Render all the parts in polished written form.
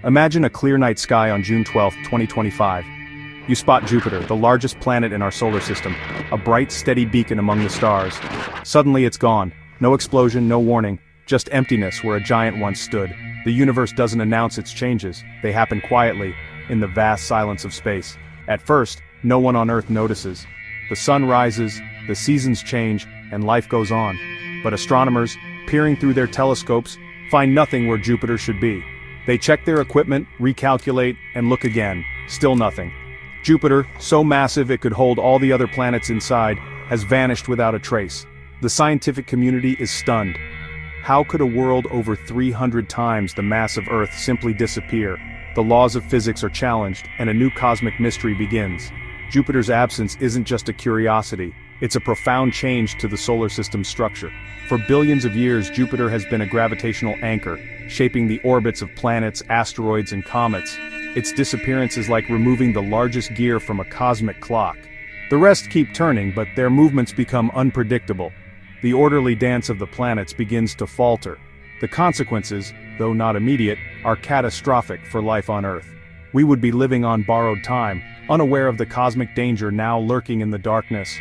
Imagine a clear night sky on June 12, 2025. You spot Jupiter, the largest planet in our solar system, a bright, steady beacon among the stars. Suddenly it's gone. No explosion, no warning, just emptiness where a giant once stood. The universe doesn't announce its changes, they happen quietly, in the vast silence of space. At first, no one on Earth notices. The sun rises, the seasons change, and life goes on. But astronomers, peering through their telescopes, find nothing where Jupiter should be. They check their equipment, recalculate, and look again. Still nothing. Jupiter, so massive it could hold all the other planets inside, has vanished without a trace. The scientific community is stunned. How could a world over 300 times the mass of Earth simply disappear? The laws of physics are challenged, and a new cosmic mystery begins. Jupiter's absence isn't just a curiosity, it's a profound change to the solar system's structure. For billions of years, Jupiter has been a gravitational anchor, shaping the orbits of planets, asteroids, and comets. Its disappearance is like removing the largest gear from a cosmic clock. The rest keep turning, but their movements become unpredictable. The orderly dance of the planets begins to falter. The consequences, though not immediate, are catastrophic for life on Earth. We would be living on borrowed time, unaware of the cosmic danger now lurking in the darkness.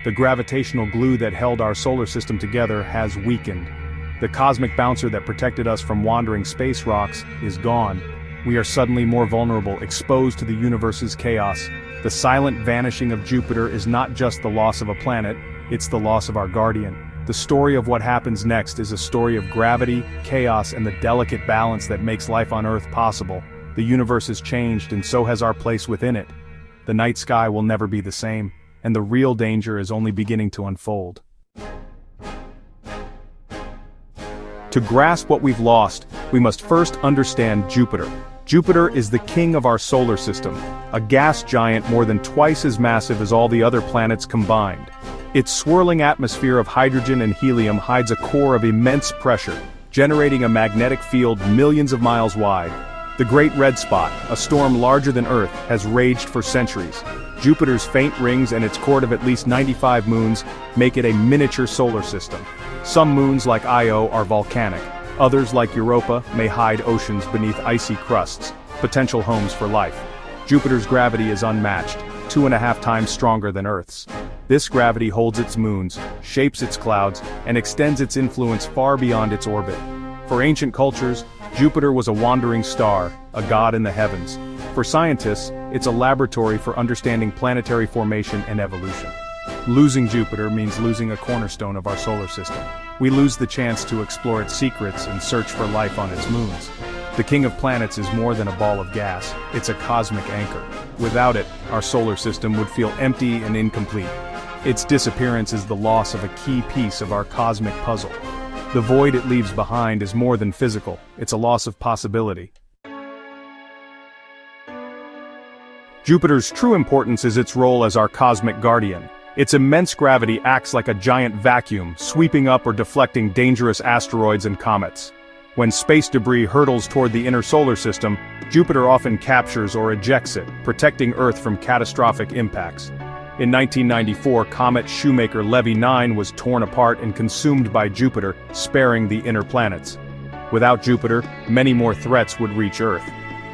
The gravitational glue that held our solar system together has weakened. The cosmic bouncer that protected us from wandering space rocks is gone. We are suddenly more vulnerable, exposed to the universe's chaos. The silent vanishing of Jupiter is not just the loss of a planet, it's the loss of our guardian. The story of what happens next is a story of gravity, chaos, and the delicate balance that makes life on Earth possible. The universe has changed, and so has our place within it. The night sky will never be the same, and the real danger is only beginning to unfold. To grasp what we've lost, we must first understand Jupiter. Jupiter is the king of our solar system, a gas giant more than twice as massive as all the other planets combined. Its swirling atmosphere of hydrogen and helium hides a core of immense pressure, generating a magnetic field millions of miles wide. The Great Red Spot, a storm larger than Earth, has raged for centuries. Jupiter's faint rings and its cord of at least 95 moons make it a miniature solar system. Some moons, like Io, are volcanic. Others, like Europa, may hide oceans beneath icy crusts, potential homes for life. Jupiter's gravity is unmatched, 2.5 times stronger than Earth's. This gravity holds its moons, shapes its clouds, and extends its influence far beyond its orbit. For ancient cultures, Jupiter was a wandering star, a god in the heavens. For scientists, it's a laboratory for understanding planetary formation and evolution. Losing Jupiter means losing a cornerstone of our solar system. We lose the chance to explore its secrets and search for life on its moons. The king of planets is more than a ball of gas, it's a cosmic anchor. Without it, our solar system would feel empty and incomplete. Its disappearance is the loss of a key piece of our cosmic puzzle. The void it leaves behind is more than physical, it's a loss of possibility. Jupiter's true importance is its role as our cosmic guardian. Its immense gravity acts like a giant vacuum, sweeping up or deflecting dangerous asteroids and comets. When space debris hurtles toward the inner solar system, Jupiter often captures or ejects it, protecting Earth from catastrophic impacts. In 1994, comet Shoemaker-Levy 9 was torn apart and consumed by Jupiter, sparing the inner planets. Without Jupiter, many more threats would reach Earth.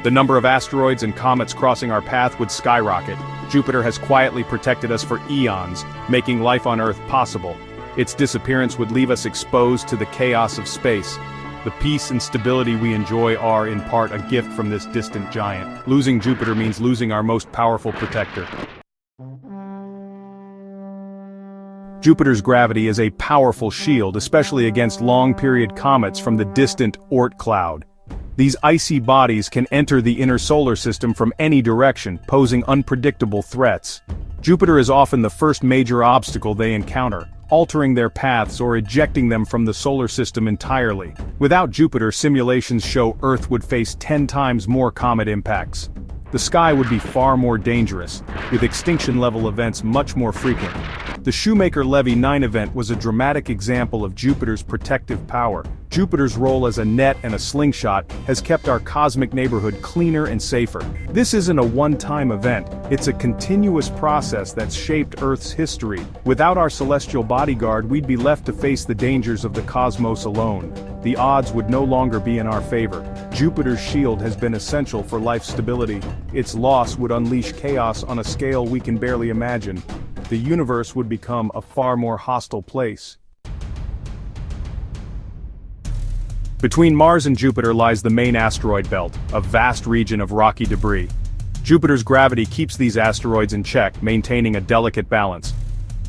The number of asteroids and comets crossing our path would skyrocket. Jupiter has quietly protected us for eons, making life on Earth possible. Its disappearance would leave us exposed to the chaos of space. The peace and stability we enjoy are, in part, a gift from this distant giant. Losing Jupiter means losing our most powerful protector. Jupiter's gravity is a powerful shield, especially against long-period comets from the distant Oort cloud. These icy bodies can enter the inner solar system from any direction, posing unpredictable threats. Jupiter is often the first major obstacle they encounter, altering their paths or ejecting them from the solar system entirely. Without Jupiter, simulations show Earth would face 10 times more comet impacts. The sky would be far more dangerous, with extinction-level events much more frequent. The Shoemaker-Levy 9 event was a dramatic example of Jupiter's protective power. Jupiter's role as a net and a slingshot has kept our cosmic neighborhood cleaner and safer. This isn't a one-time event, it's a continuous process that's shaped Earth's history. Without our celestial bodyguard, we'd be left to face the dangers of the cosmos alone. The odds would no longer be in our favor. Jupiter's shield has been essential for life's stability. Its loss would unleash chaos on a scale we can barely imagine. The universe would become a far more hostile place. Between Mars and Jupiter lies the main asteroid belt, a vast region of rocky debris. Jupiter's gravity keeps these asteroids in check, maintaining a delicate balance.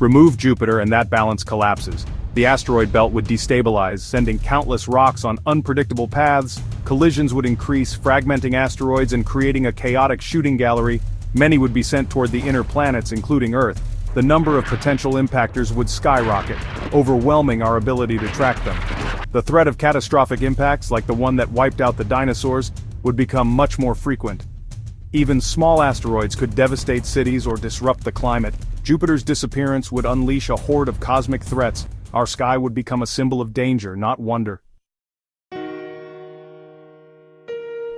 Remove Jupiter and that balance collapses. The asteroid belt would destabilize, sending countless rocks on unpredictable paths. Collisions would increase, fragmenting asteroids and creating a chaotic shooting gallery. Many would be sent toward the inner planets, including Earth. The number of potential impactors would skyrocket, overwhelming our ability to track them. The threat of catastrophic impacts, like the one that wiped out the dinosaurs, would become much more frequent. Even small asteroids could devastate cities or disrupt the climate. Jupiter's disappearance would unleash a horde of cosmic threats. Our sky would become a symbol of danger, not wonder.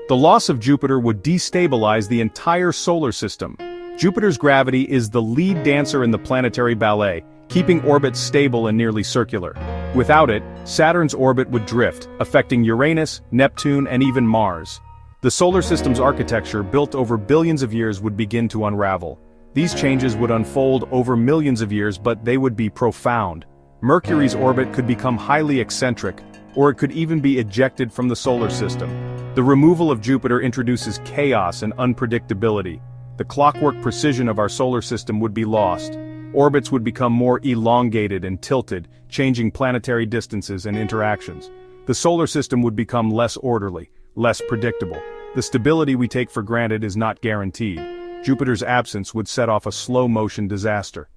The loss of Jupiter would destabilize the entire solar system. Jupiter's gravity is the lead dancer in the planetary ballet, keeping orbits stable and nearly circular. Without it, Saturn's orbit would drift, affecting Uranus, Neptune, and even Mars. The solar system's architecture, built over billions of years, would begin to unravel. These changes would unfold over millions of years, but they would be profound. Mercury's orbit could become highly eccentric, or it could even be ejected from the solar system. The removal of Jupiter introduces chaos and unpredictability. The clockwork precision of our solar system would be lost. Orbits would become more elongated and tilted, changing planetary distances and interactions. The solar system would become less orderly, less predictable. The stability we take for granted is not guaranteed. Jupiter's absence would set off a slow-motion disaster.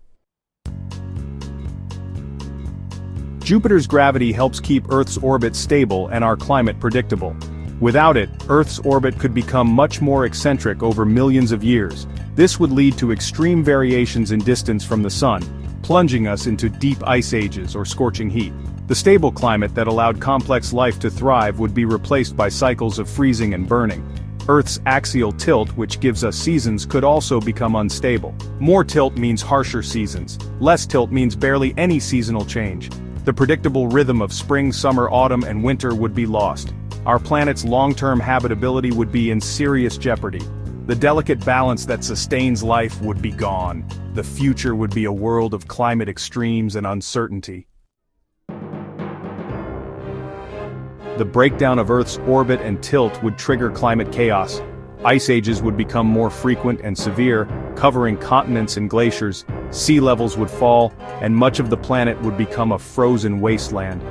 Jupiter's gravity helps keep Earth's orbit stable and our climate predictable. Without it, Earth's orbit could become much more eccentric over millions of years. This would lead to extreme variations in distance from the Sun, plunging us into deep ice ages or scorching heat. The stable climate that allowed complex life to thrive would be replaced by cycles of freezing and burning. Earth's axial tilt, which gives us seasons, could also become unstable. More tilt means harsher seasons. Less tilt means barely any seasonal change. The predictable rhythm of spring, summer, autumn, and winter would be lost. Our planet's long-term habitability would be in serious jeopardy. The delicate balance that sustains life would be gone. The future would be a world of climate extremes and uncertainty. The breakdown of Earth's orbit and tilt would trigger climate chaos. Ice ages would become more frequent and severe, covering continents and glaciers. Sea levels would fall, and much of the planet would become a frozen wasteland.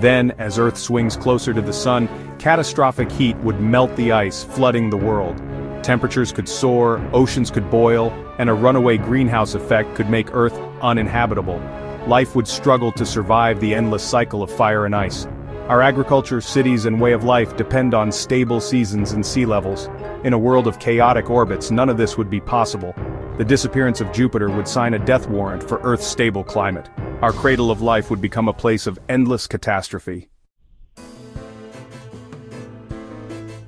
Then, as Earth swings closer to the Sun, catastrophic heat would melt the ice, flooding the world. Temperatures could soar, oceans could boil, and a runaway greenhouse effect could make Earth uninhabitable. Life would struggle to survive the endless cycle of fire and ice. Our agriculture, cities, and way of life depend on stable seasons and sea levels. In a world of chaotic orbits, none of this would be possible. The disappearance of Jupiter would sign a death warrant for Earth's stable climate. Our cradle of life would become a place of endless catastrophe.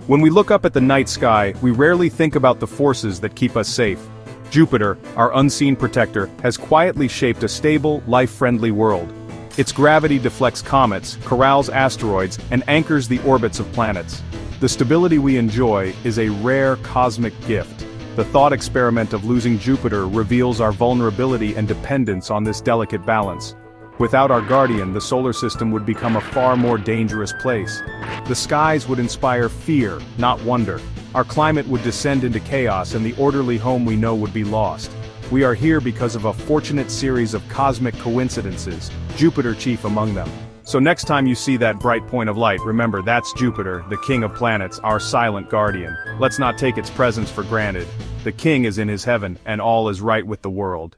When we look up at the night sky, we rarely think about the forces that keep us safe. Jupiter, our unseen protector, has quietly shaped a stable, life-friendly world. Its gravity deflects comets, corrals asteroids, and anchors the orbits of planets. The stability we enjoy is a rare cosmic gift. The thought experiment of losing Jupiter reveals our vulnerability and dependence on this delicate balance. Without our guardian, the solar system would become a far more dangerous place. The skies would inspire fear, not wonder. Our climate would descend into chaos, and the orderly home we know would be lost. We are here because of a fortunate series of cosmic coincidences, Jupiter chief among them. So next time you see that bright point of light, remember that's Jupiter, the king of planets, our silent guardian. Let's not take its presence for granted. The king is in his heaven, and all is right with the world.